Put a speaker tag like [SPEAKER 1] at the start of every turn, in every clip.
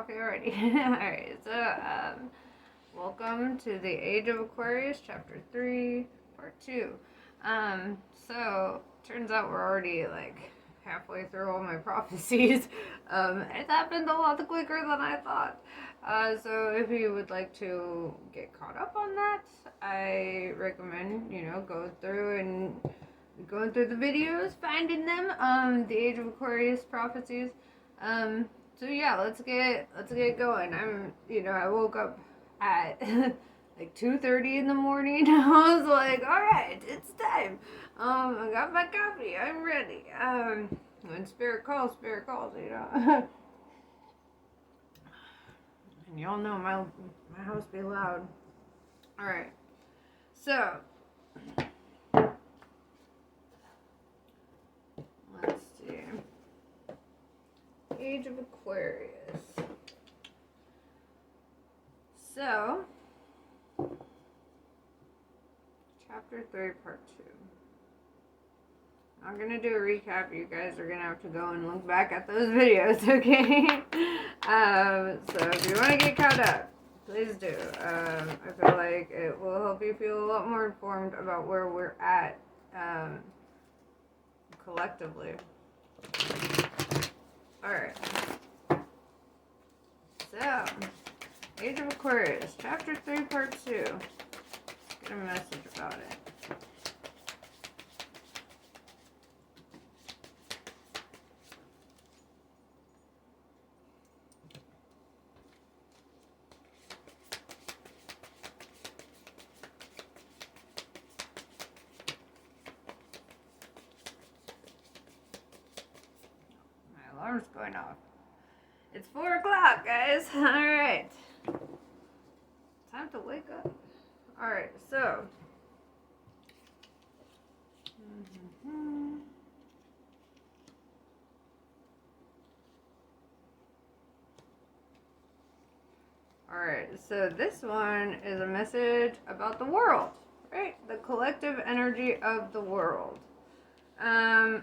[SPEAKER 1] coffee already. Alright, so, welcome to the Age of Aquarius, Chapter 3, Part 2. So, turns out we're already, like, halfway through all my prophecies. It happened a lot quicker than I thought. So if you would like to get caught up on that, I recommend, going through the videos, finding them, the Age of Aquarius prophecies. So yeah, let's get going. I woke up at like 2:30 in the morning. I was like, all right, it's time. I got my coffee. I'm ready. When spirit calls, And y'all know my house be loud. All right. So let's see. Age of Aquarius. So, Chapter 3, Part 2. I'm going to do a recap. You guys are going to have to go and look back at those videos, okay? So, if you want to get caught up, please do. I feel like it will help you feel a lot more informed about where we're at collectively. Alright. So, Age of Aquarius, Chapter 3, Part 2. Get a message about it. My alarm's going off. It's 4 o'clock, guys. Alright. Time to wake up. Alright, so. Alright, so this one is a message about the world, right? The collective energy of the world. So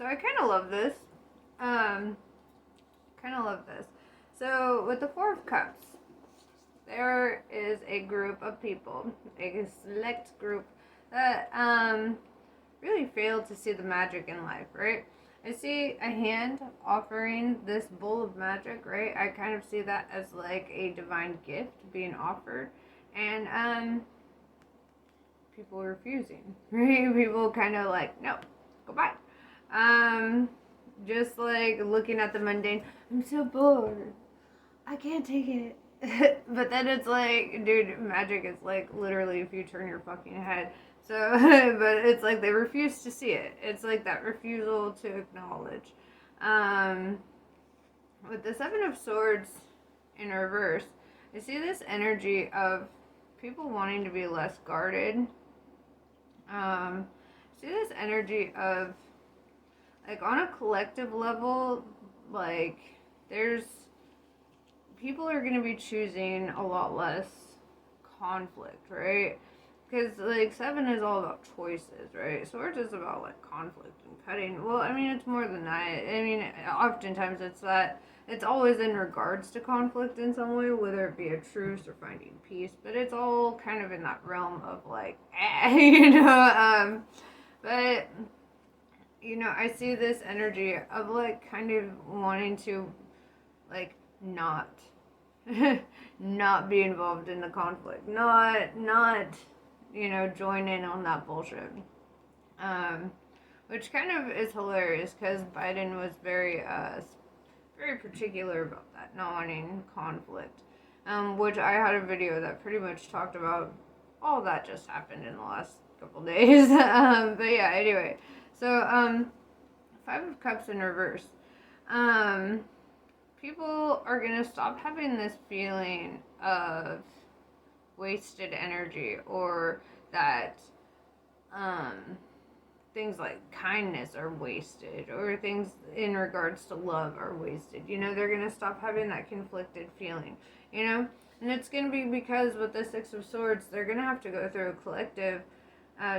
[SPEAKER 1] I kind of love this. So with the Four of Cups, there is a group of people, a select group that really failed to see the magic in life, right? I see a hand offering this bowl of magic, right? I kind of see that as like a divine gift being offered, and people refusing, right? People kind of like, no, goodbye. Just like looking at the mundane, I'm so bored, I can't take it. But then it's like, dude, magic is like literally if you turn your fucking head. So, but it's like they refuse to see it. It's like that refusal to acknowledge. With the Seven of Swords in reverse, I see this energy of people wanting to be less guarded. I see this energy of, like, on a collective level, like, people are going to be choosing a lot less conflict, right? Because, like, 7 is all about choices, right? Swords is about, like, conflict and cutting. Well, I mean, it's more than that. I mean, oftentimes it's always in regards to conflict in some way, whether it be a truce or finding peace. But it's all kind of in that realm of, like, but, I see this energy of, like, kind of wanting to, like, not be involved in the conflict, not join in on that bullshit, which kind of is hilarious because Biden was very particular about that, not wanting conflict, which I had a video that pretty much talked about all that just happened in the last couple days. But yeah, anyway, so 5 of Cups in reverse. People are going to stop having this feeling of wasted energy, or that things like kindness are wasted, or things in regards to love are wasted. They're going to stop having that conflicted feeling, and it's going to be because with the Six of Swords, they're going to have to go through a collective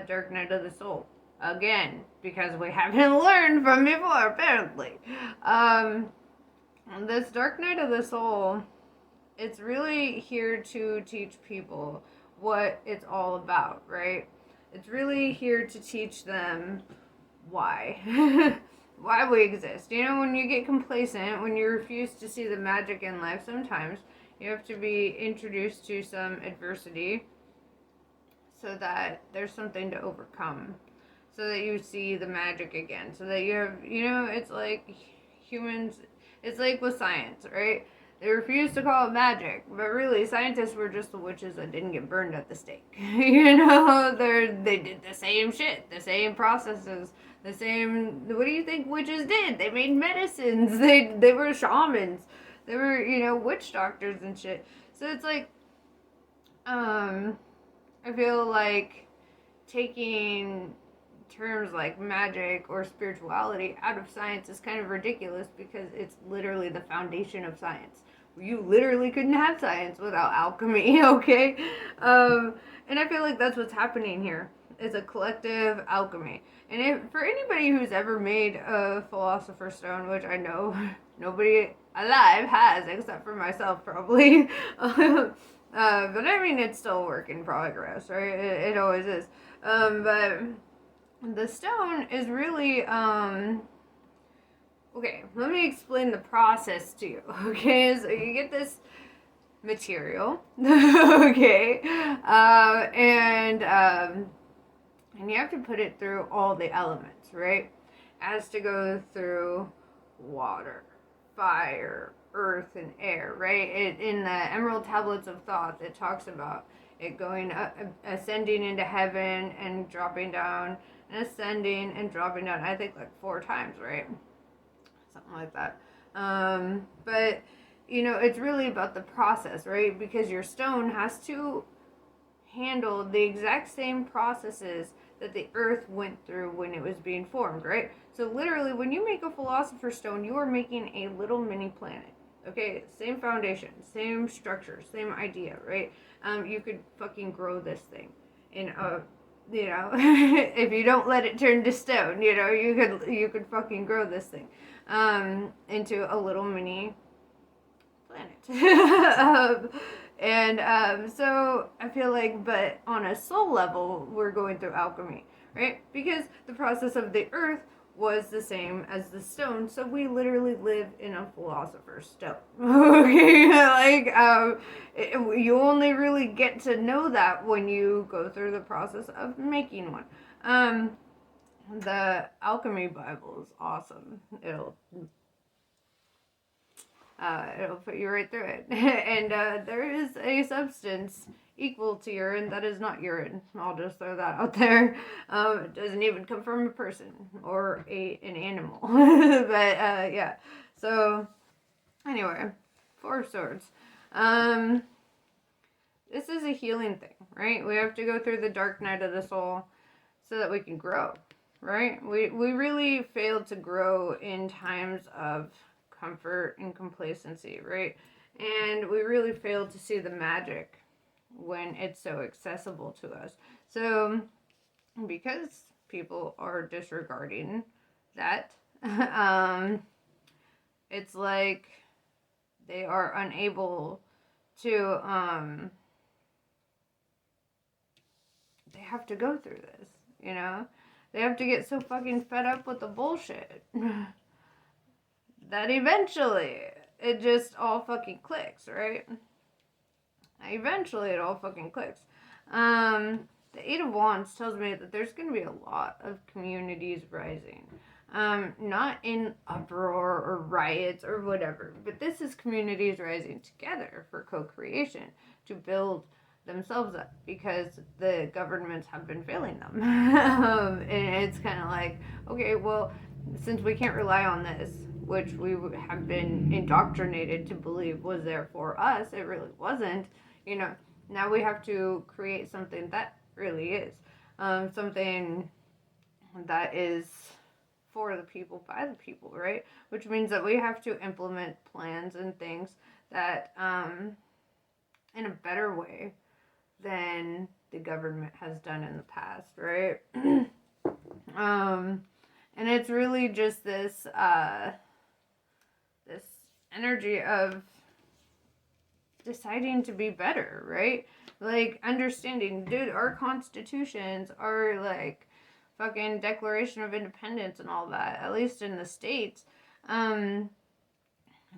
[SPEAKER 1] dark night of the soul again, because we haven't learned from before, apparently. This dark night of the soul, it's really here to teach people what it's all about, right? It's really here to teach them why. Why we exist. You know, when you get complacent, when you refuse to see the magic in life, sometimes you have to be introduced to some adversity so that there's something to overcome. So that you see the magic again. So that you have, you know, it's like humans, it's like with science, right? They refuse to call it magic, but really, scientists were just the witches that didn't get burned at the stake. You know, they did the same shit, the same processes, the same. What do you think witches did? They made medicines. They were shamans. They were, you know, witch doctors and shit. So it's like, I feel like taking terms like magic or spirituality out of science is kind of ridiculous because it's literally the foundation of science. You literally couldn't have science without alchemy, okay? And I feel like that's what's happening here. It's a collective alchemy. And if, for anybody who's ever made a philosopher's stone, which I know nobody alive has except for myself probably, but I mean, it's still a work in progress, right? It always is. But the stone is really okay, let me explain the process to you. Okay, so you get this material. Okay, and you have to put it through all the elements, right? It has to go through water, fire, earth, and air, right? In the Emerald Tablets of Thoth, it talks about it going up, ascending into heaven and dropping down, and ascending and dropping down. I think like 4 times, right? Something like that. But you know, it's really about the process, right? Because your stone has to handle the exact same processes that the earth went through when it was being formed, right? So literally, when you make a philosopher's stone, you are making a little mini planet. Okay, same foundation, same structure, same idea, right? You could fucking grow this thing in a, you know, if you don't let it turn to stone, you know, you could fucking grow this thing into a little mini planet. So I feel like, but on a soul level, we're going through alchemy, right? Because the process of the earth was the same as the stone, so we literally live in a philosopher's stone. Okay, like you only really get to know that when you go through the process of making one. The alchemy Bible is awesome. It'll put you right through it. And there is a substance equal to urine that is not urine. I'll just throw that out there. It doesn't even come from a person or an animal. But yeah. So anyway, 4 of Swords. This is a healing thing, right? We have to go through the dark night of the soul so that we can grow, right? We really failed to grow in times of comfort and complacency, right? And we really fail to see the magic when it's so accessible to us. So, because people are disregarding that, it's like they are unable to, they have to go through this, you know? They have to get so fucking fed up with the bullshit that eventually it just all fucking clicks, right? Eventually it all fucking clicks. The 8 of Wands tells me that there's going to be a lot of communities rising. Not in uproar or riots or whatever, but this is communities rising together for co-creation to build themselves up because the governments have been failing them. And it's kind of like, okay, well, since we can't rely on this, which we have been indoctrinated to believe was there for us, it really wasn't, you know, now we have to create something that really is. Something that is for the people, by the people, right? Which means that we have to implement plans and things that, in a better way than the government has done in the past, right? And it's really just this energy of deciding to be better, right? Like, understanding, dude, our constitutions are like fucking Declaration of Independence and all that, at least in the States.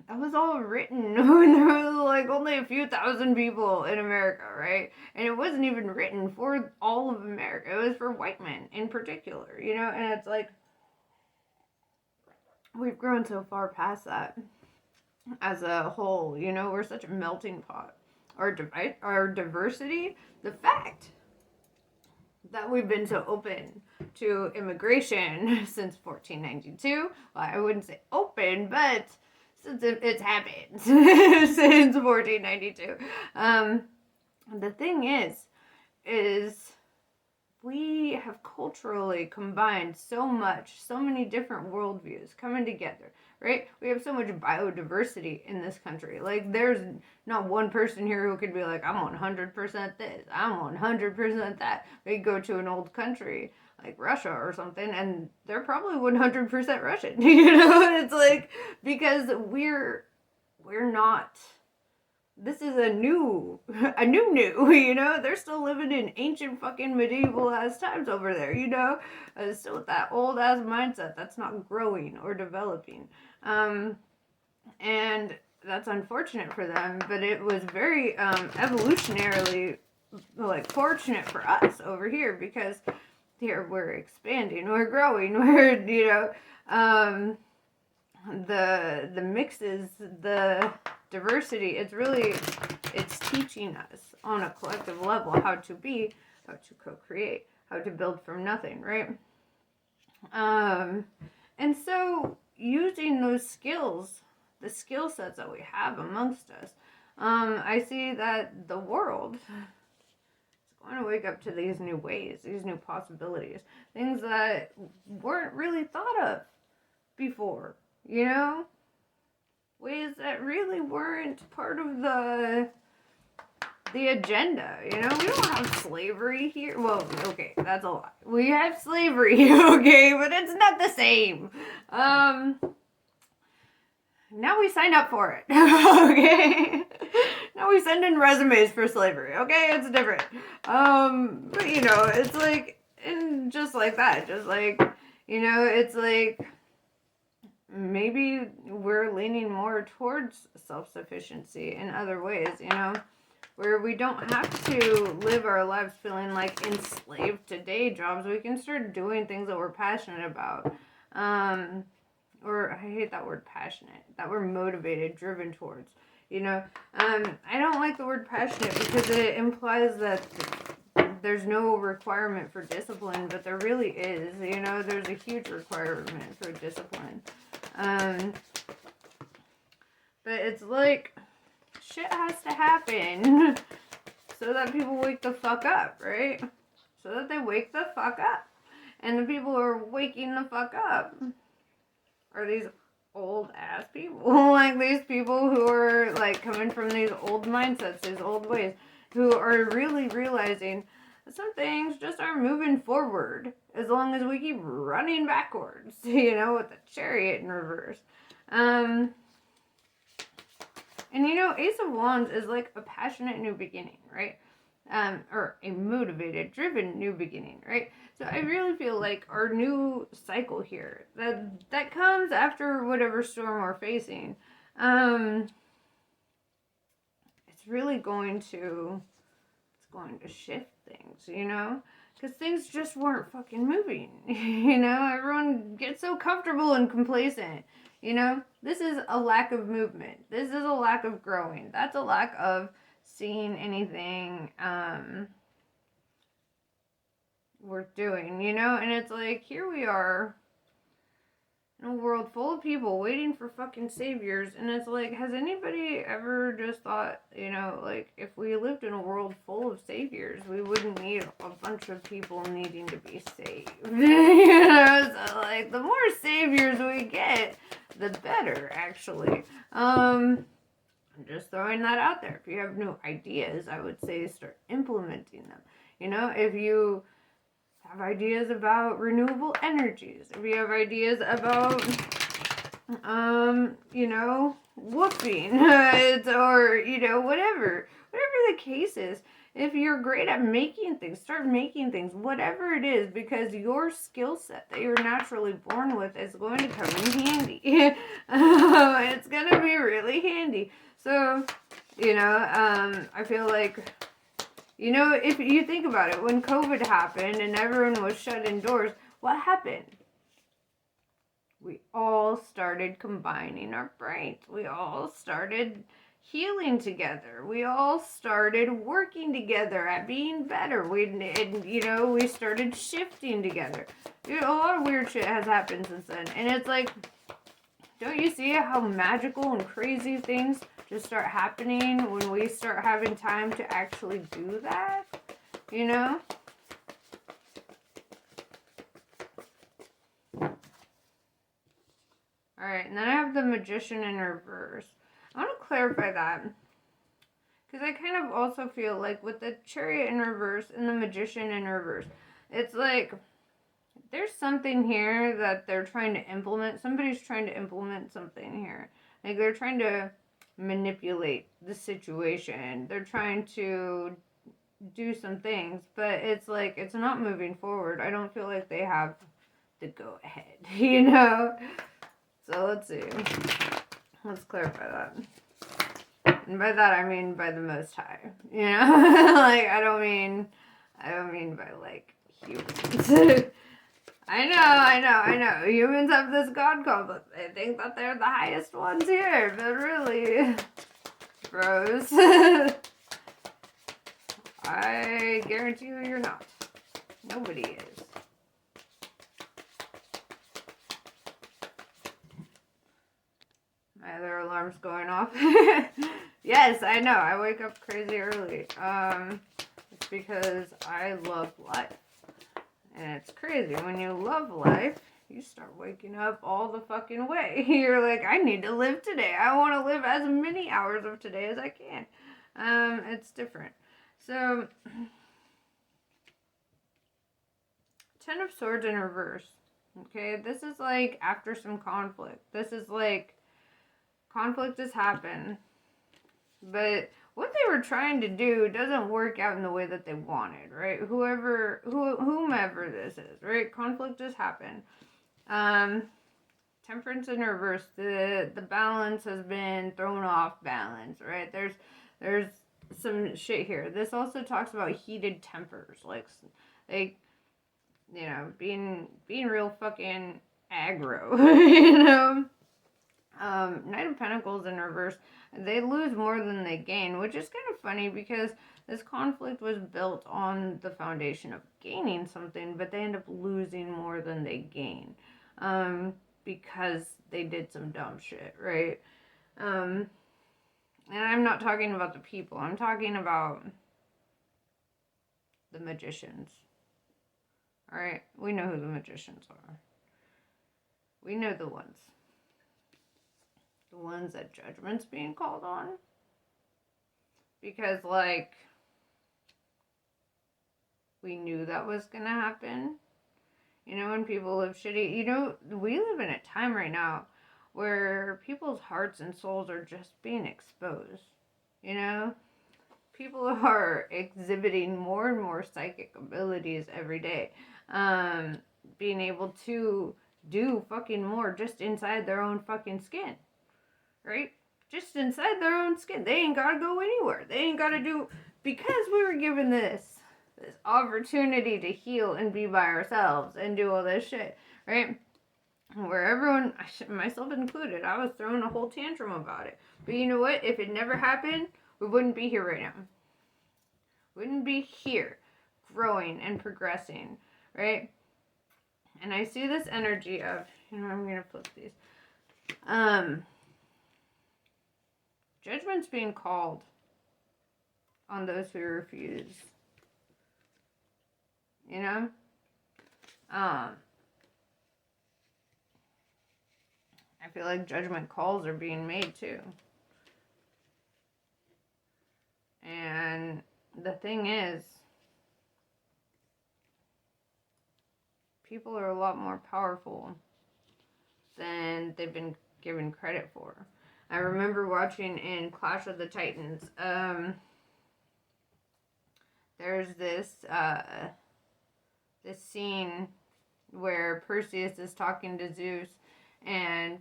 [SPEAKER 1] That was all written when there was like only a few thousand people in America, right? And it wasn't even written for all of America. It was for white men in particular, you know? And it's like, we've grown so far past that as a whole, you know? We're such a melting pot. Our diversity, the fact that we've been so open to immigration since 1492. Well, I wouldn't say open, but since it's happened since 1492. The thing is we have culturally combined so many different worldviews coming together, right? We have so much biodiversity in this country. Like, there's not one person here who could be like, I'm 100% this, I'm 100% that. We go to an old country like Russia or something, and they're probably 100% Russian, you know? It's like, because we're not, this is a new, you know? They're still living in ancient fucking medieval ass times over there, you know? Still with that old ass mindset that's not growing or developing. And that's unfortunate for them, but it was very evolutionarily, like, fortunate for us over here, because here we're expanding, we're growing, we're, you know, the mixes, the diversity, it's teaching us on a collective level how to be, how to co-create, how to build from nothing, right? And so using those skills, the skill sets that we have amongst us, I see that the world is going to wake up to these new ways, these new possibilities, things that weren't really thought of before, you know? Ways that really weren't part of the agenda, you know? We don't have slavery here. Well, okay, that's a lie. We have slavery, okay, but it's not the same. Now we sign up for it, okay? Now we send in resumes for slavery, okay? It's different. But, you know, it's like, and just like that, just like, you know, it's like, maybe we're leaning more towards self-sufficiency in other ways, you know, where we don't have to live our lives feeling like enslaved to day jobs. We can start doing things that we're passionate about. Or I hate that word passionate, that we're motivated, driven towards, you know. I don't like the word passionate because it implies that there's no requirement for discipline, but there really is, you know. There's a huge requirement for discipline. But it's like, shit has to happen so that people wake the fuck up, right? So that they wake the fuck up. And the people who are waking the fuck up are these old ass people. Like, these people who are like coming from these old mindsets, these old ways, who are really realizing that some things just aren't moving forward as long as we keep running backwards, you know, with the chariot in reverse. And you know, Ace of Wands is like a passionate new beginning, right? Or a motivated, driven new beginning, right? So I really feel like our new cycle here, that comes after whatever storm we're facing, it's really going to shift things, you know? Because things just weren't fucking moving, you know? Everyone gets so comfortable and complacent, you know? This is a lack of movement. This is a lack of growing. That's a lack of seeing anything worth doing, you know? And it's like, here we are in a world full of people waiting for fucking saviors, and it's like, has anybody ever just thought, you know, like, if we lived in a world full of saviors, we wouldn't need a bunch of people needing to be saved? You know, so like, the more saviors we get, the better, actually. I'm just throwing that out there. If you have new ideas, I would say start implementing them. You know, if you have ideas about renewable energies, if you have ideas about, you know, whooping, or, you know, whatever the case is. If you're great at making things, start making things, whatever it is, because your skill set that you're naturally born with is going to come in handy. It's going to be really handy. So, you know, I feel like, you know, if you think about it, when COVID happened and everyone was shut indoors, what happened? We all started combining our brains. We all started healing together. We all started working together at being better. You know, we started shifting together. You know, a lot of weird shit has happened since then. And it's like, don't you see how magical and crazy things just start happening when we start having time to actually do that? You know? Alright, and then I have the Magician in reverse. I want to clarify that. Because I kind of also feel like with the Chariot in reverse and the Magician in reverse, it's like there's something here that they're trying to implement. Somebody's trying to implement something here. Like they're trying to manipulate the situation. They're trying to do some things, but it's like it's not moving forward. I don't feel like they have the go ahead, you know? So let's see. Let's clarify that. And by that I mean by the Most High. You know? Like I don't mean by like humans. I know. Humans have this God complex. They think that they're the highest ones here, but really, bros, I guarantee you you're not. Nobody is. My other alarm's going off. Yes, I know. I wake up crazy early. It's because I love life. And it's crazy. When you love life, you start waking up all the fucking way. You're like, I need to live today. I want to live as many hours of today as I can. It's different. So, Ten of Swords in reverse. Okay, this is like after some conflict. This is like conflict has happened, but what they were trying to do doesn't work out in the way that they wanted, right? Whomever this is, right? Conflict has happened. Temperance in reverse. The balance has been thrown off balance, right? There's some shit here. This also talks about heated tempers, like you know, being real fucking aggro, you know. Knight of Pentacles in reverse, they lose more than they gain, which is kind of funny because this conflict was built on the foundation of gaining something, but they end up losing more than they gain, because they did some dumb shit, right? And I'm not talking about the people, I'm talking about the magicians. Alright, we know who the magicians are. We know the ones. The ones that judgment's being called on. Because, like, we knew that was gonna happen. You know, when people live shitty, you know, we live in a time right now where people's hearts and souls are just being exposed. You know? People are exhibiting more and more psychic abilities every day. Being able to do fucking more just inside their own fucking skin. Right? Just inside their own skin. They ain't gotta go anywhere. They ain't gotta do, because we were given this opportunity to heal and be by ourselves and do all this shit, right? Where everyone, myself included, I was throwing a whole tantrum about it. But you know what? If it never happened, we wouldn't be here right now. Wouldn't be here growing and progressing, right? And I see this energy of, you know, I'm gonna flip these. Judgment's being called on those who refuse. You know? I feel like judgment calls are being made too. And the thing is, people are a lot more powerful than they've been given credit for. I remember watching in Clash of the Titans. There's this scene where Perseus is talking to Zeus, and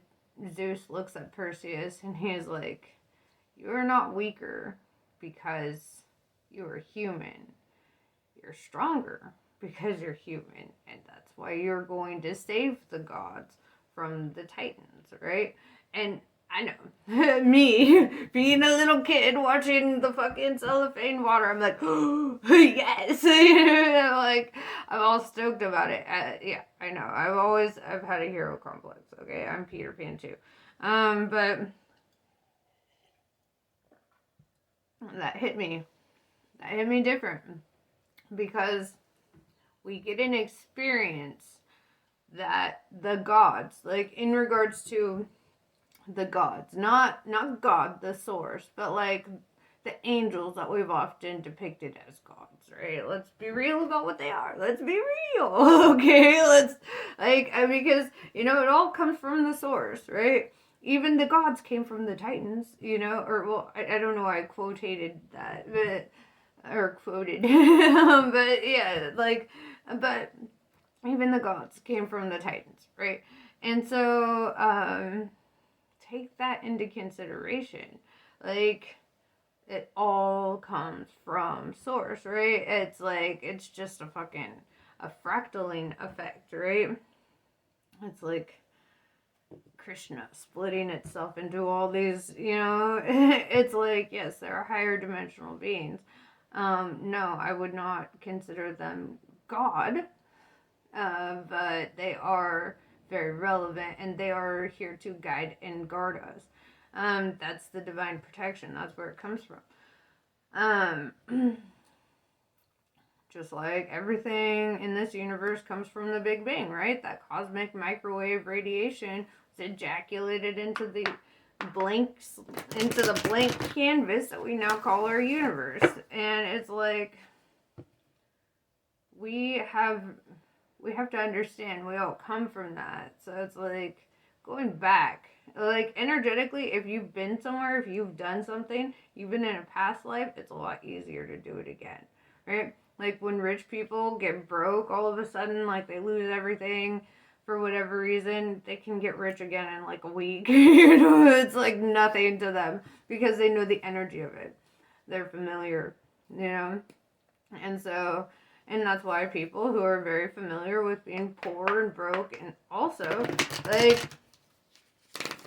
[SPEAKER 1] Zeus looks at Perseus and he's like, "You are not weaker because you are human. You're stronger because you're human, and that's why you're going to save the gods from the Titans," right? And I know, me being a little kid watching the fucking cellophane water, I'm like, oh, yes, like I'm all stoked about it. Yeah, I know. I've had a hero complex. Okay, I'm Peter Pan too, but that hit me. That hit me different because we get an experience that the gods, like in regards to the gods, not God, the source, but like the angels that we've often depicted as gods, right? Let's be real about what they are. Let's be real, okay? Let's because it all comes from the source, right? Even the gods came from the Titans, or well, I don't know why I quoted that, but or quoted, but yeah, but even the gods came from the Titans, right? And so, take that into consideration. Like, it all comes from source, right? It's just a fractaling effect, right? It's like Krishna splitting itself into all these, it's like, yes, there are higher dimensional beings. No, I would not consider them God, but they are very relevant and they are here to guide and guard us. That's the divine protection. That's where it comes from. Just like everything in this universe comes from the Big Bang, right? That cosmic microwave radiation was ejaculated into the blank canvas that we now call our universe. And it's like we have to understand we all come from that. So it's like going back, like energetically, if you've been somewhere, if you've done something, you've been in a past life, it's a lot easier to do it again, right? Like when rich people get broke all of a sudden, like they lose everything for whatever reason, they can get rich again in like a week. It's like nothing to them because they know the energy of it. They're familiar, and so, and that's why people who are very familiar with being poor and broke, and also, like,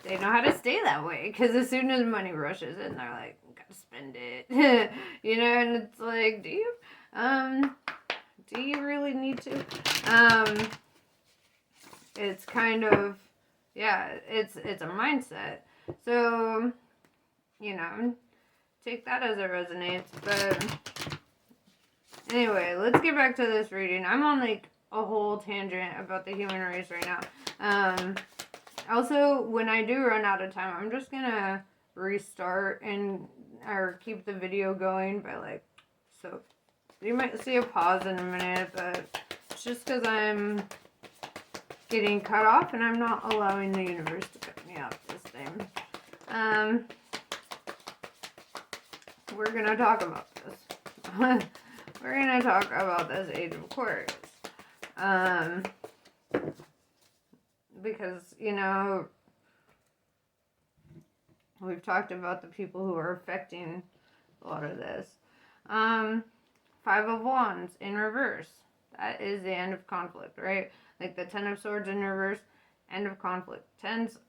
[SPEAKER 1] they know how to stay that way. Because as soon as money rushes in, they're like, gotta spend it. And it's like, do you really need to? It's kind of, yeah, it's a mindset. So, take that as it resonates, but anyway, let's get back to this reading. I'm on like a whole tangent about the human race right now. Also, when I do run out of time, I'm just gonna restart or keep the video going by so you might see a pause in a minute, but it's just because I'm getting cut off and I'm not allowing the universe to cut me off this time. We're gonna talk about this. We're going to talk about this Age of Aquarius. Because, we've talked about the people who are affecting a lot of this. Five of Wands in reverse. That is the end of conflict, right? Like the Ten of Swords in reverse, end of conflict. Tens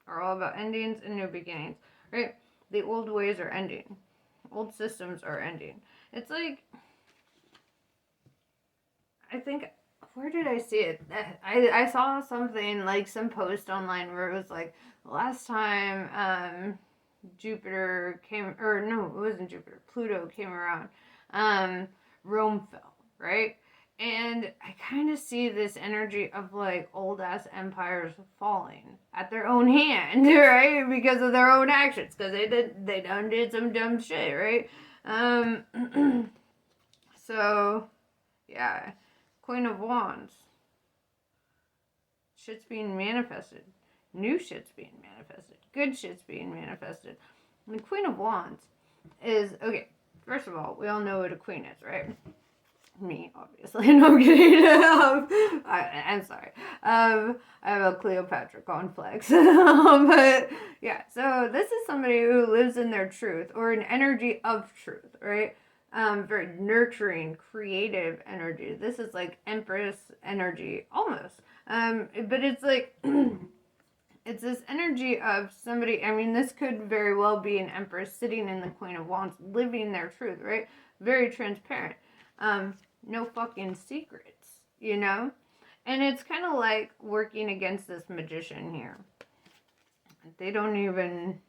[SPEAKER 1] are all about endings and new beginnings, right? The old ways are ending. Old systems are ending. It's like, I think, where did I see it? I saw something, like some post online where it was like, the last time Jupiter came, or no, it wasn't Jupiter, Pluto came around, Rome fell, right? And I kind of see this energy of like old ass empires falling at their own hand, right? Because of their own actions, because they done did some dumb shit, right? So, yeah. Queen of Wands. Shit's being manifested. New shit's being manifested. Good shit's being manifested. And the Queen of Wands is, okay, first of all, we all know what a queen is, right? Me, obviously. No, I'm kidding. I'm sorry. I have a Cleopatra complex. But yeah, so this is somebody who lives in their truth or an energy of truth, right? Very nurturing, creative energy. This is like Empress energy, almost. But it's like it's this energy of somebody. I mean, this could very well be an Empress sitting in the Queen of Wands, living their truth, right? Very transparent. No fucking secrets, you know? And it's kind of like working against this magician here. I don't even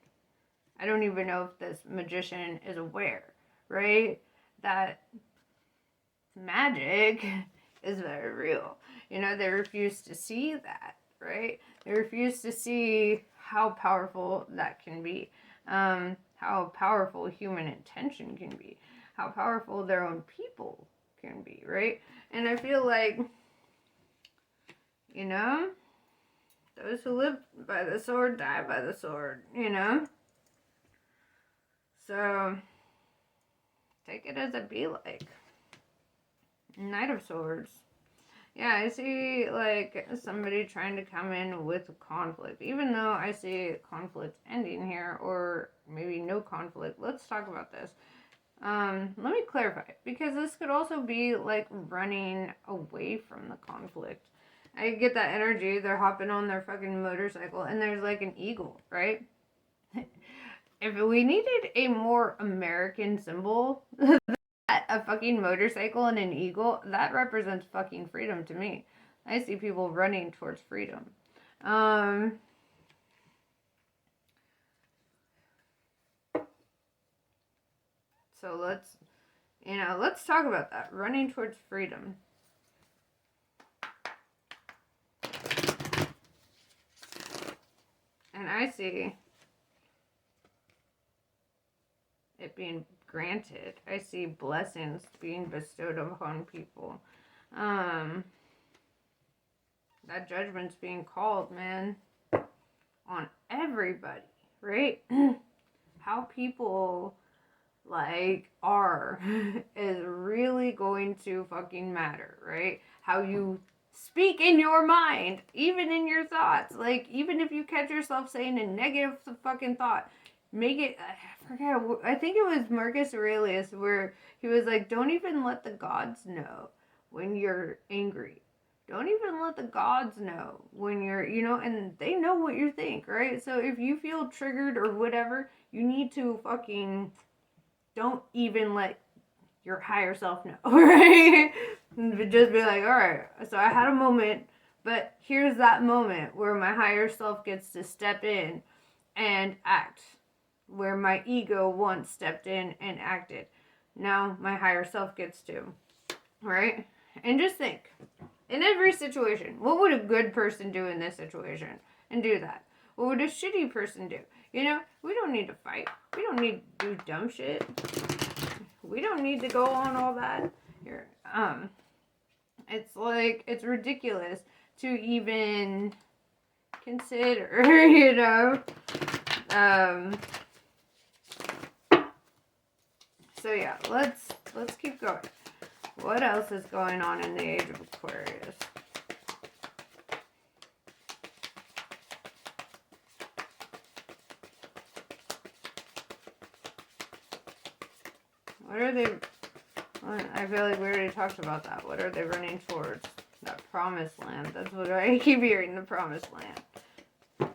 [SPEAKER 1] know if this magician is aware, right? That magic is very real. You know, they refuse to see that, right? They refuse to see how powerful that can be, how powerful human intention can be, how powerful their own people can be, right? And I feel like, you know, those who live by the sword die by the sword, you know? So, take it as it be like. Knight of Swords. Yeah, I see, like, somebody trying to come in with conflict. Even though I see conflict ending here, or maybe no conflict. Let's talk about this. Let me clarify, because this could also be like running away from the conflict. I get that energy. They're hopping on their fucking motorcycle and there's like an eagle, right? If we needed a more American symbol, a fucking motorcycle and an eagle, that represents fucking freedom to me. I see people running towards freedom. So let's talk about that. Running towards freedom. And I see it being granted. I see blessings being bestowed upon people. That judgment's being called, man, on everybody, right? How people like are is really going to fucking matter, right? How you speak in your mind, even in your thoughts. Like, even if you catch yourself saying a negative fucking thought, make it, I forget, I think it was Marcus Aurelius where he was like, don't even let the gods know when you're angry. Don't even let the gods know when you're, you know, and they know what you think, right? So if you feel triggered or whatever, you need to fucking, don't even let your higher self know, right? Just be like, all right, so I had a moment, but here's that moment where my higher self gets to step in and act, where my ego once stepped in and acted. Now my higher self gets to, right? And just think, in every situation, what would a good person do in this situation? And do that. What would a shitty person do? You know, we don't need to fight. We don't need to do dumb shit. We don't need to go on all that. Here, it's like, it's ridiculous to even consider, you know. So yeah, let's keep going. What else is going on in the age of Aquarius? What are they? I feel like we already talked about that. What are they running towards? That promised land. That's what I keep hearing, the promised land. The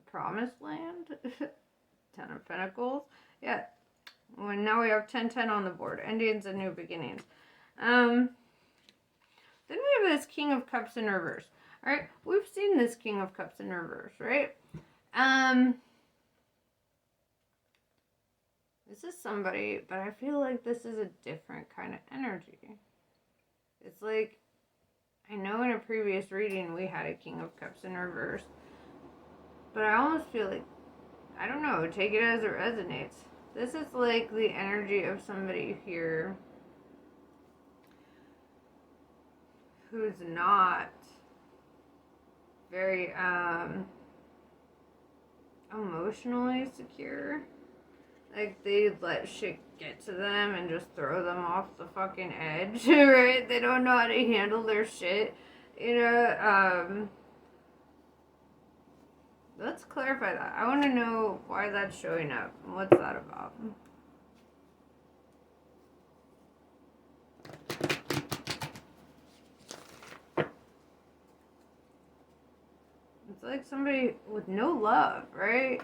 [SPEAKER 1] promised land? 10 of Pentacles. Yeah. Well, now we have 10-10 on the board. Endings and new beginnings. Then we have this King of Cups in reverse. Alright, we've seen this King of Cups in reverse, right? This is somebody, but I feel like this is a different kind of energy. It's like, I know in a previous reading we had a King of Cups in reverse, but I almost feel like, I don't know, take it as it resonates. This is like the energy of somebody here who's not very emotionally secure. Like, they let shit get to them and just throw them off the fucking edge, right? They don't know how to handle their shit. Let's clarify that. I want to know why that's showing up. What's that about? It's like somebody with no love, right?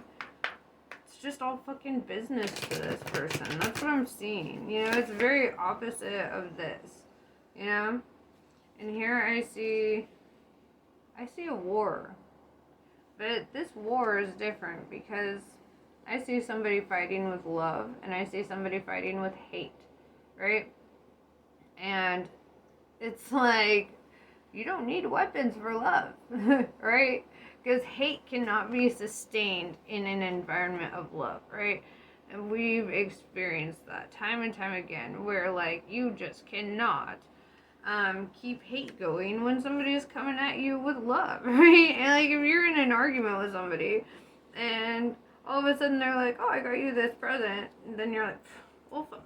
[SPEAKER 1] It's just all fucking business to this person. That's what I'm seeing. It's very opposite of this. And here I see a war. But this war is different because I see somebody fighting with love and I see somebody fighting with hate, right? And it's like, you don't need weapons for love, right? Because hate cannot be sustained in an environment of love, right? And we've experienced that time and time again, where like you just cannot keep hate going when somebody is coming at you with love, right? And like if you're in an argument with somebody and all of a sudden they're like, oh, I got you this present, and then you're like, well, fuck,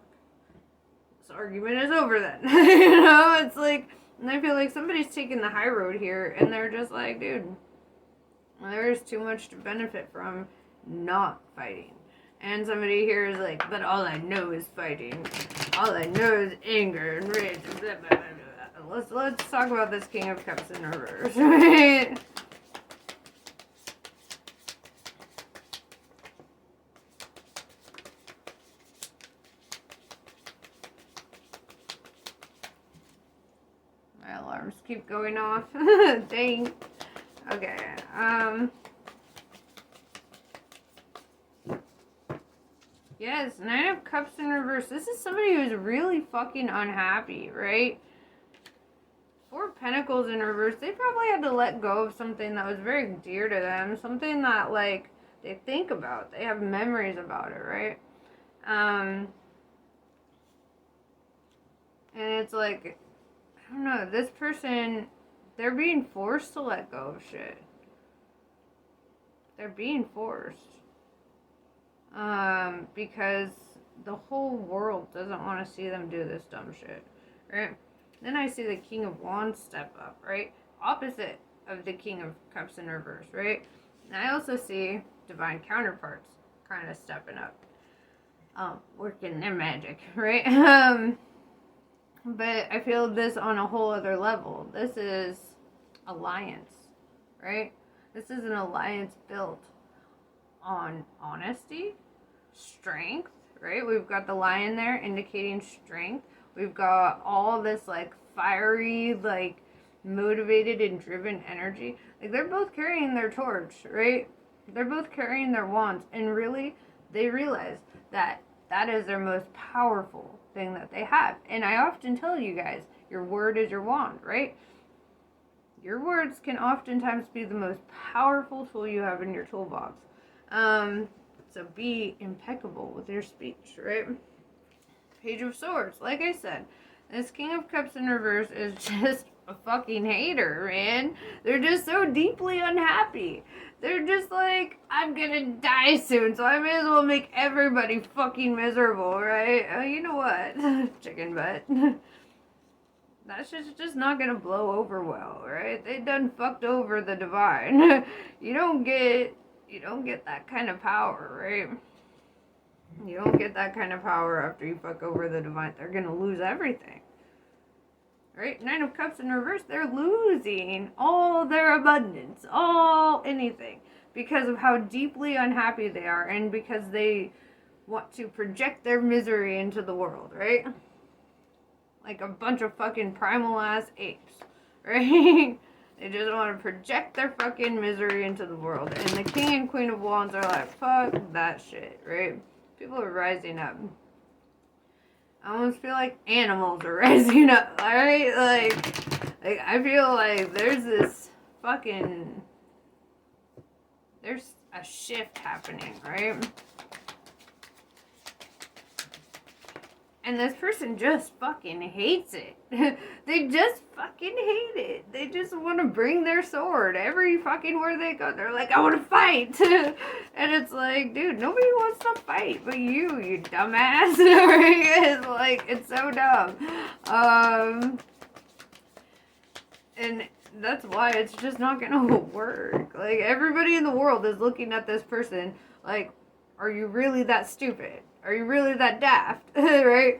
[SPEAKER 1] this argument is over then. It's like, and I feel like somebody's taking the high road here and they're just like, dude, there's too much to benefit from not fighting. And somebody here is like, but all I know is fighting. All I know is anger and rage and blah, blah, blah, blah. Let's talk about this King of Cups in reverse, right? My alarms keep going off. Dang. Okay, yes, Nine of Cups in reverse. This is somebody who's really fucking unhappy, right? Four of Pentacles in reverse. They probably had to let go of something that was very dear to them. Something that, like, they think about. They have memories about it, right? And it's like, I don't know, this person, they're being forced to let go of shit. They're being forced. Because the whole world doesn't want to see them do this dumb shit, right? Then I see the King of Wands step up, right? Opposite of the King of Cups in reverse, right? And I also see divine counterparts kind of stepping up, working their magic, right? But I feel this on a whole other level. This is alliance, right? This is an alliance built on honesty, strength, right? We've got the lion there indicating strength. We've got all this like fiery, like motivated and driven energy. Like they're both carrying their torch, right? They're both carrying their wands, and really they realize that that is their most powerful thing that they have. And I often tell you guys, your word is your wand, right? Your words can oftentimes be the most powerful tool you have in your toolbox. So be impeccable with your speech, right? Page of Swords, like I said, this King of Cups in reverse is just a fucking hater, man. They're just so deeply unhappy. They're just like, I'm gonna die soon, so I may as well make everybody fucking miserable, right? You know what? Chicken butt. That shit's just not gonna blow over well, right? They done fucked over the divine. You don't get that kind of power, right? You don't get that kind of power after you fuck over the divine. They're gonna lose everything. Right? Nine of Cups in reverse, they're losing all their abundance, all anything, because of how deeply unhappy they are and because they want to project their misery into the world, right? Like a bunch of fucking primal ass apes, right? They just want to project their fucking misery into the world. And the King and Queen of Wands are like, fuck that shit, right? People are rising up. I almost feel like animals are rising up, alright? Like I feel like there's this fucking, there's a shift happening, right? And this person just fucking hates it. They just fucking hate it. They just want to bring their sword every fucking where they go. They're like, I want to fight. And it's like, dude, nobody wants to fight but you dumbass. It's like, it's so dumb. And that's why it's just not gonna work. Like, everybody in the world is looking at this person like, are you really that stupid? Are you really that daft? Right?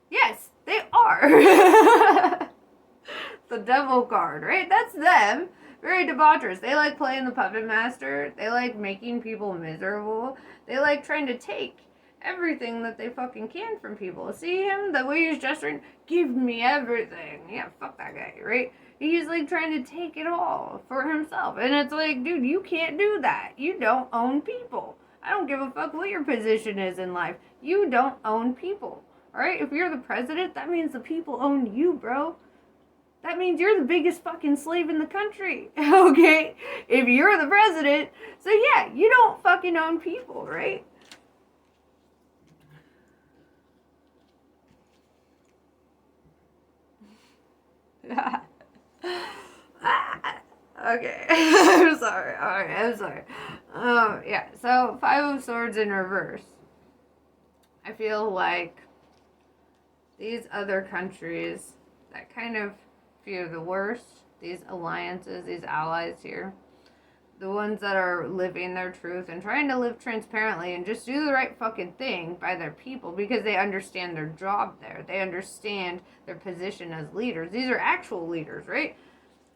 [SPEAKER 1] Yes, they are. The devil card, right? That's them. Very debaucherous. They like playing the puppet master. They like making people miserable. They like trying to take everything that they fucking can from people. See him? The way he's gesturing? Give me everything. Yeah, fuck that guy, right? He's like trying to take it all for himself. And it's like, dude, you can't do that. You don't own people. I don't give a fuck what your position is in life. You don't own people. Alright? If you're the president, that means the people own you, bro. That means you're the biggest fucking slave in the country. Okay? If you're the president. So yeah, you don't fucking own people, right? Okay. I'm sorry. Alright, I'm sorry. Yeah, so 5 of Swords in reverse. I feel like these other countries that kind of fear the worst, these alliances, these allies here, the ones that are living their truth and trying to live transparently and just do the right fucking thing by their people because they understand their job there. They understand their position as leaders. These are actual leaders, right?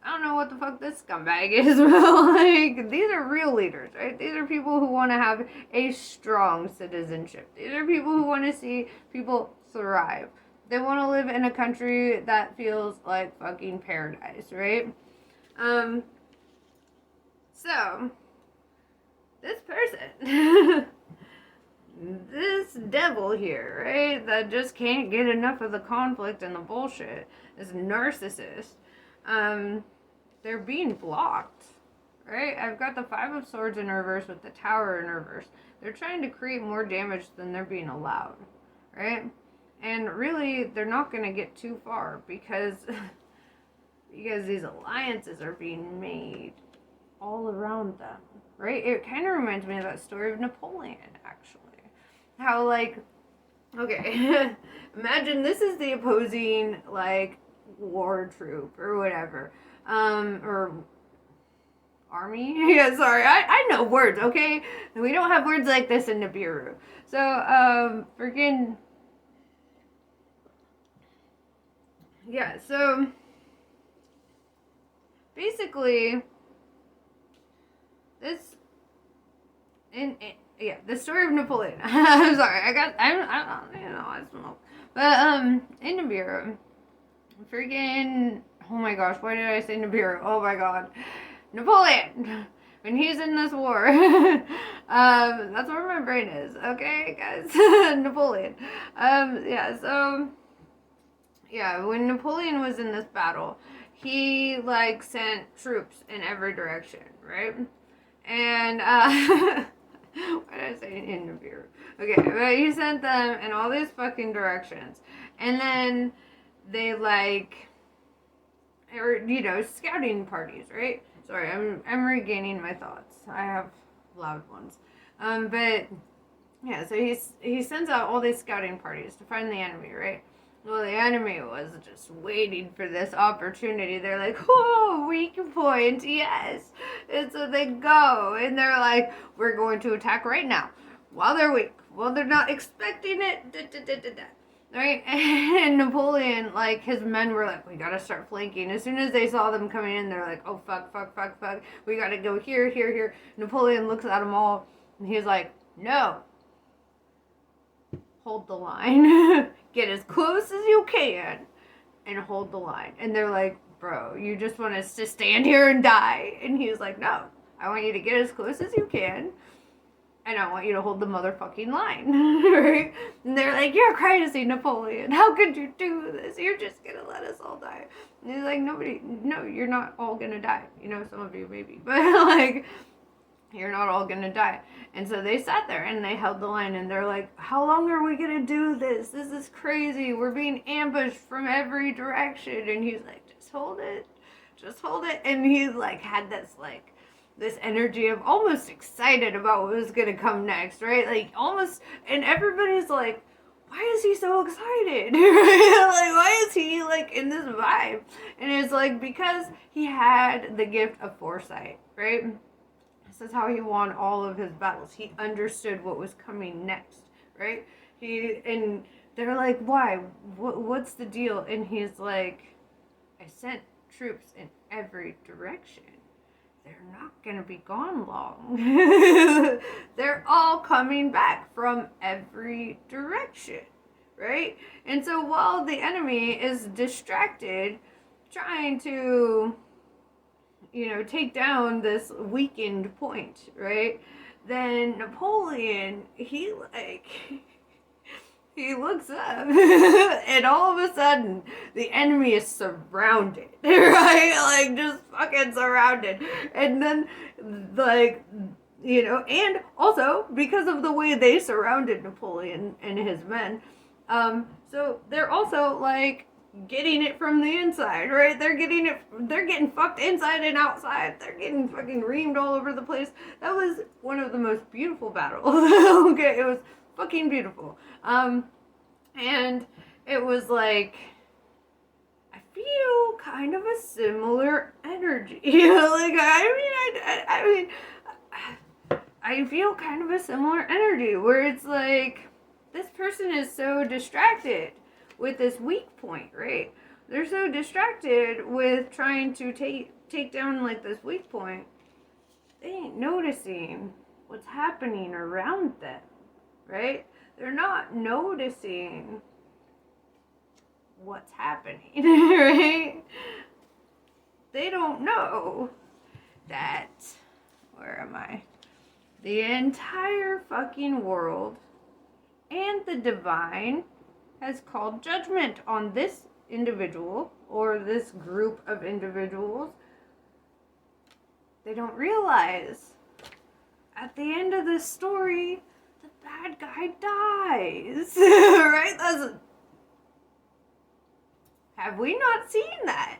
[SPEAKER 1] I don't know what the fuck this scumbag is, but like, these are real leaders, right? These are people who want to have a strong citizenship. These are people who want to see people thrive. They want to live in a country that feels like fucking paradise, right? So, this person, this devil here, right, that just can't get enough of the conflict and the bullshit, this narcissist, they're being blocked, right? I've got the 5 of Swords in reverse with the Tower in reverse. They're trying to create more damage than they're being allowed, right? And really, they're not going to get too far because these alliances are being made all around them, right? It kind of reminds me of that story of Napoleon, actually. How, like, okay, imagine this is the opposing, like, war troop or whatever. Or army? Yeah, sorry, I know words, okay? We don't have words like this in Nibiru. So, freaking, yeah, so, basically, this, yeah, the story of Napoleon. I'm sorry, I smoke. But, in Nibiru, freaking, oh my gosh, why did I say Nibiru? Oh my god. Napoleon! When he's in this war. That's where my brain is, okay, guys? Napoleon. Yeah, so, yeah, when Napoleon was in this battle, he, like, sent troops in every direction, right? And, why did I say in Nibiru? Okay, but he sent them in all these fucking directions. And then they, like, or, you know, scouting parties, right? Sorry, I'm regaining my thoughts. I have loud ones. But, yeah, so he sends out all these scouting parties to find the enemy, right? Well, the enemy was just waiting for this opportunity. They're like, oh, weak point, yes. And so they go, and they're like, we're going to attack right now. While they're weak. While they're not expecting it, right? And Napoleon, like, his men were like, we gotta start flanking. As soon as they saw them coming in, they're like, oh, fuck. We gotta go here. Napoleon looks at them all, and he's like, no. Hold the line. Get as close as you can and hold the line. And they're like, bro, you just want us to stand here and die? And he was like, no. I want you to get as close as you can. And I want you to hold the motherfucking line, right? And they're like, you're crazy, Napoleon. How could you do this? You're just gonna let us all die. And he's like, no, you're not all gonna die. You know, some of you maybe. But, like, You're not all gonna die. And so they sat there and they held the line and they're like, how long are we gonna do this? This is crazy. We're being ambushed from every direction. And he's like, just hold it. Just hold it. And he like had this energy of almost excited about what was gonna come next, right? Like almost, and everybody's like, why is he so excited? Like, why is he like in this vibe? And it's like because he had the gift of foresight, right? This is how he won all of his battles. He understood what was coming next, right? And they're like, why? What's the deal? And he's like, I sent troops in every direction. They're not going to be gone long. They're all coming back from every direction, right? And so while the enemy is distracted, trying to, take down this weakened point, right? Then Napoleon, he looks up and all of a sudden the enemy is surrounded, right? Like just fucking surrounded. And then and also because of the way they surrounded Napoleon and his men, so they're also like getting it from the inside, right? They're getting fucked inside and outside. They're getting fucking reamed all over the place. That was one of the most beautiful battles. Okay, it was fucking beautiful. And it was like, I feel kind of a similar energy. I feel kind of a similar energy where it's like, this person is so distracted with this weak point, right? They're so distracted with trying to take down like this weak point. They ain't noticing what's happening around them, right? They're not noticing what's happening, right? They don't know that, where am I? The entire fucking world and the divine has called judgment on this individual or this group of individuals. They don't realize at the end of this story, the bad guy dies. Right? Have we not seen that?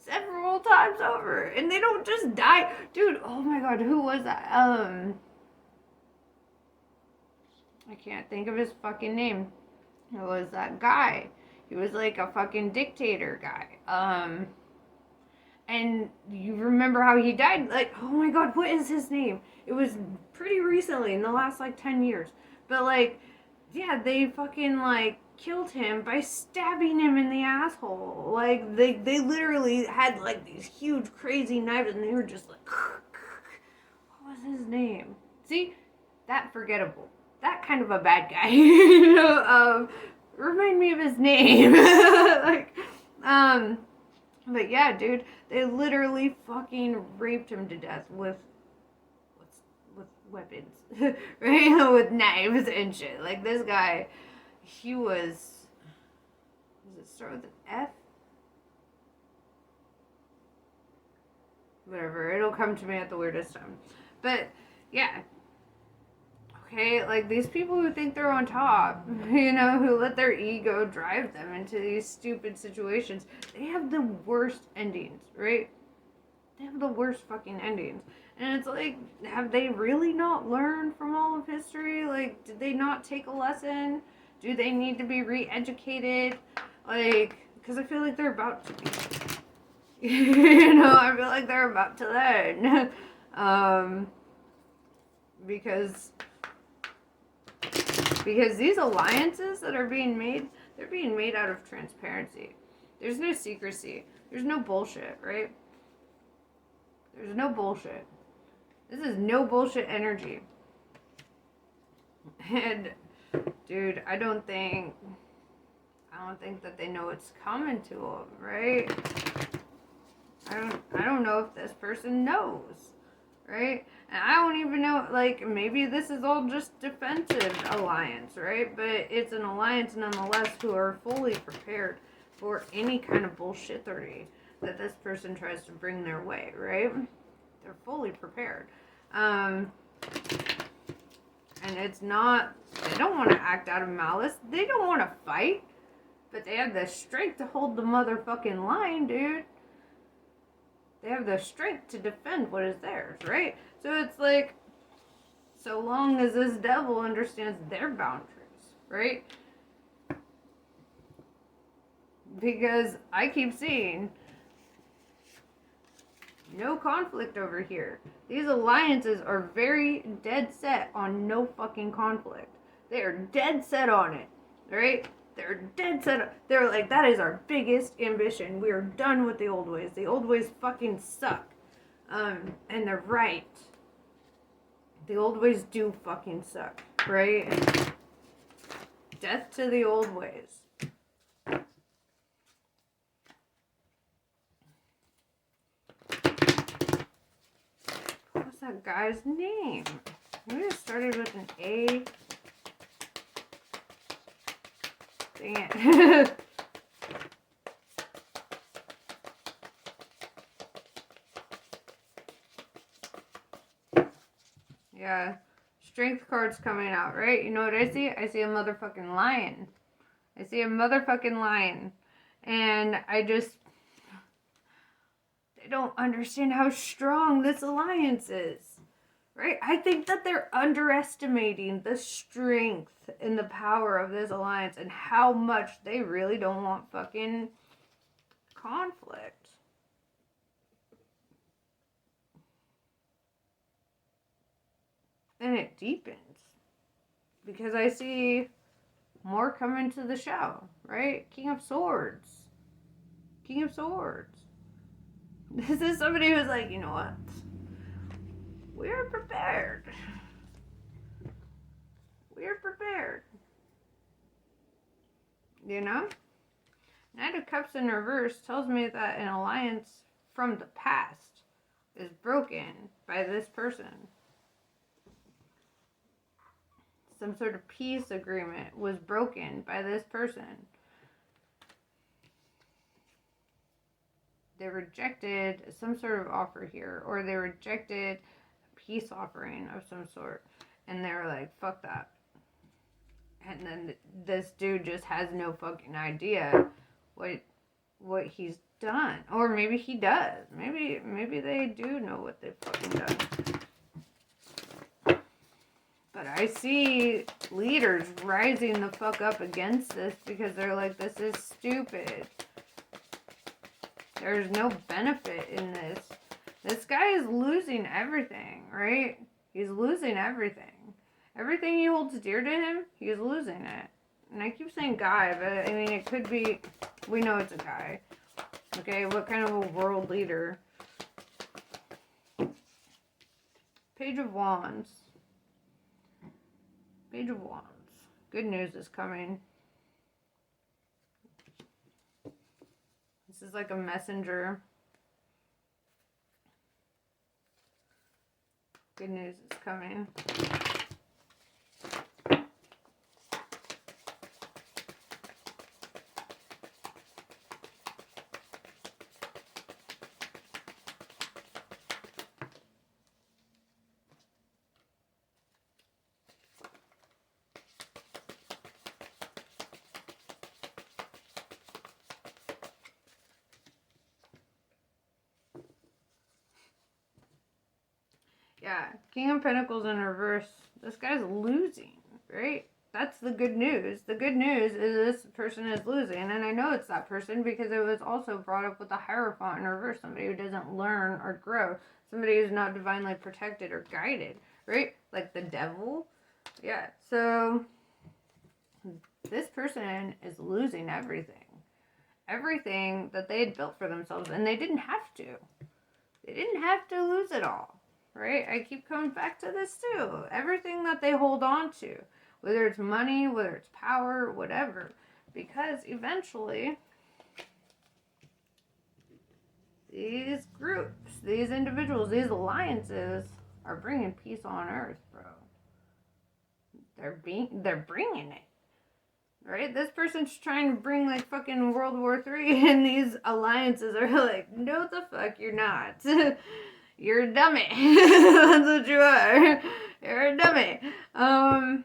[SPEAKER 1] Several times over. And they don't just die. Dude, oh my god, who was that? I can't think of his fucking name. It was that guy. He was like a fucking dictator guy. And you remember how he died? Like, oh my god, what is his name? It was pretty recently, in the last like 10 years. But like, yeah, they fucking like killed him by stabbing him in the asshole. Like, they literally had like these huge crazy knives and they were just like, what was his name? See? That forgettable. That kind of a bad guy. Remind me of his name. But yeah, dude, they literally fucking raped him to death with weapons, right? With knives and shit. Like, this guy, he was, does it start with an F? Whatever, it'll come to me at the weirdest time. But yeah. Okay, like these people who think they're on top, who let their ego drive them into these stupid situations, they have the worst endings, right? They have the worst fucking endings. And it's like, have they really not learned from all of history? Like, did they not take a lesson? Do they need to be re-educated? Like, because I feel like they're about to be. I feel like they're about to learn. Because these alliances that are being made, they're being made out of transparency. There's no secrecy. There's no bullshit, right? There's no bullshit. This is no bullshit energy. And, dude, I don't think that they know it's coming to them, right? I don't know if this person knows, right? And I don't even know, like, maybe this is all just defensive alliance, right? But it's an alliance nonetheless who are fully prepared for any kind of bullshittery that this person tries to bring their way, right? They're fully prepared. And it's not, they don't want to act out of malice. They don't want to fight. But they have the strength to hold the motherfucking line, dude. They have the strength to defend what is theirs, right? So it's like, so long as this devil understands their boundaries, right? Because I keep seeing no conflict over here. These alliances are very dead set on no fucking conflict. They are dead set on it, right? They're dead set. They're like, that is our biggest ambition. We are done with the old ways. The old ways fucking suck. And they're right. The old ways do fucking suck, right? Death to the old ways. What's that guy's name? Maybe it started with an A. Dang it. Yeah. Strength card's coming out, right? You know what I see? I see a motherfucking lion. I see a motherfucking lion. And I just... They don't understand how strong this alliance is. Right? I think that they're underestimating the strength and the power of this alliance and how much they really don't want fucking conflict. And it deepens. Because I see more coming to the show, right? King of Swords. King of Swords. This is somebody who's like, you know what? We're prepared. We're prepared. You know? Knight of Cups in reverse tells me that an alliance from the past is broken by this person. Some sort of peace agreement was broken by this person. They rejected some sort of offer here, or they rejected a peace offering of some sort, and they were like, fuck that. And then this dude just has no fucking idea what he's done. Or maybe he does. Maybe they do know what they've fucking done. But I see leaders rising the fuck up against this because they're like, this is stupid. There's no benefit in this. This guy is losing everything, right? He's losing everything. Everything he holds dear to him, he's losing it. And I keep saying guy, but I mean, it could be, we know it's a guy. Okay, what kind of a world leader? Page of Wands. Page of Wands. Good news is coming. This is like a messenger. Good news is coming. Yeah, King of Pentacles in reverse. This guy's losing, right? That's the good news. The good news is this person is losing. And I know it's that person because it was also brought up with the Hierophant in reverse. Somebody who doesn't learn or grow. Somebody who's not divinely protected or guided, right? Like the devil. Yeah, so this person is losing everything. Everything that they had built for themselves. And they didn't have to. They didn't have to lose it all. Right? I keep coming back to this too. Everything that they hold on to, whether it's money, whether it's power, whatever, because eventually these groups, these individuals, these alliances are bringing peace on earth, bro. They're bringing it. Right? This person's trying to bring like fucking World War III and these alliances are like, no the fuck you're not. You're a dummy. That's what you are. You're a dummy. Alright,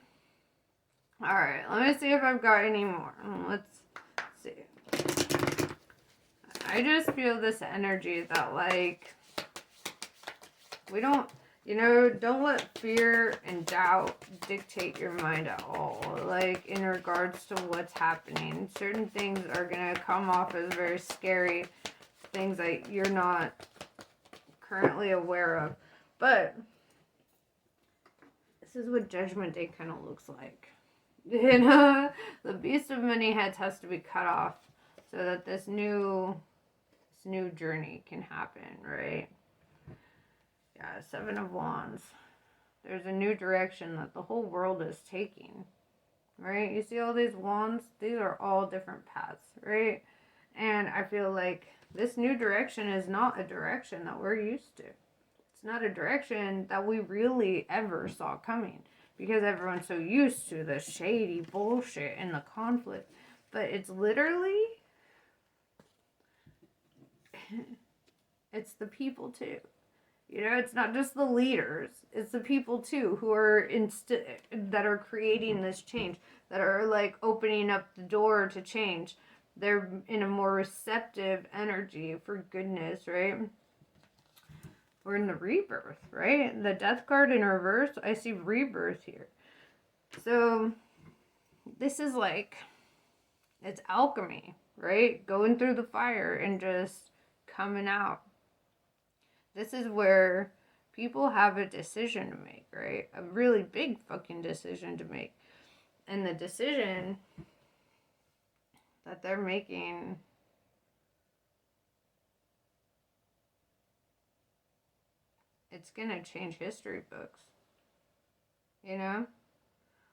[SPEAKER 1] let me see if I've got any more. Let's see. I just feel this energy that, like, we don't, don't let fear and doubt dictate your mind at all. Like, in regards to what's happening. Certain things are going to come off as very scary. Things that you're not currently aware of. But this is what Judgment Day kind of looks like. The beast of many heads has to be cut off so that this new journey can happen, right? Yeah, 7 of Wands. There's a new direction that the whole world is taking, right? You see all these wands? These are all different paths, right? And I feel like this new direction is not a direction that we're used to. It's not a direction that we really ever saw coming, because everyone's so used to the shady bullshit and the conflict. But it's literally, it's the people too. It's not just the leaders. It's the people too who are that are creating this change, that are like opening up the door to change. They're in a more receptive energy for goodness, right? We're in the rebirth, right? The death card in reverse, I see rebirth here. So this is like, it's alchemy, right? Going through the fire and just coming out. This is where people have a decision to make, right? A really big fucking decision to make. And the decision that they're making, it's gonna change history books.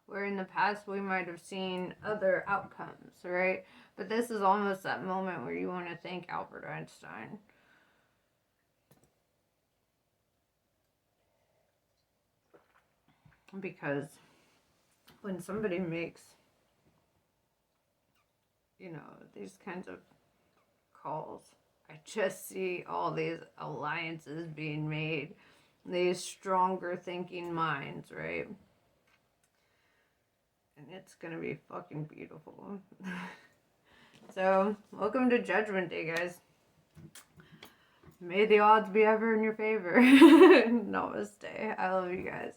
[SPEAKER 1] Where in the past we might have seen other outcomes, right? But this is almost that moment where you want to thank Albert Einstein. Because when somebody makes, these kinds of calls, I just see all these alliances being made, these stronger thinking minds, right? And it's gonna be fucking beautiful. So, welcome to Judgment Day, guys. May the odds be ever in your favor. Namaste. I love you guys.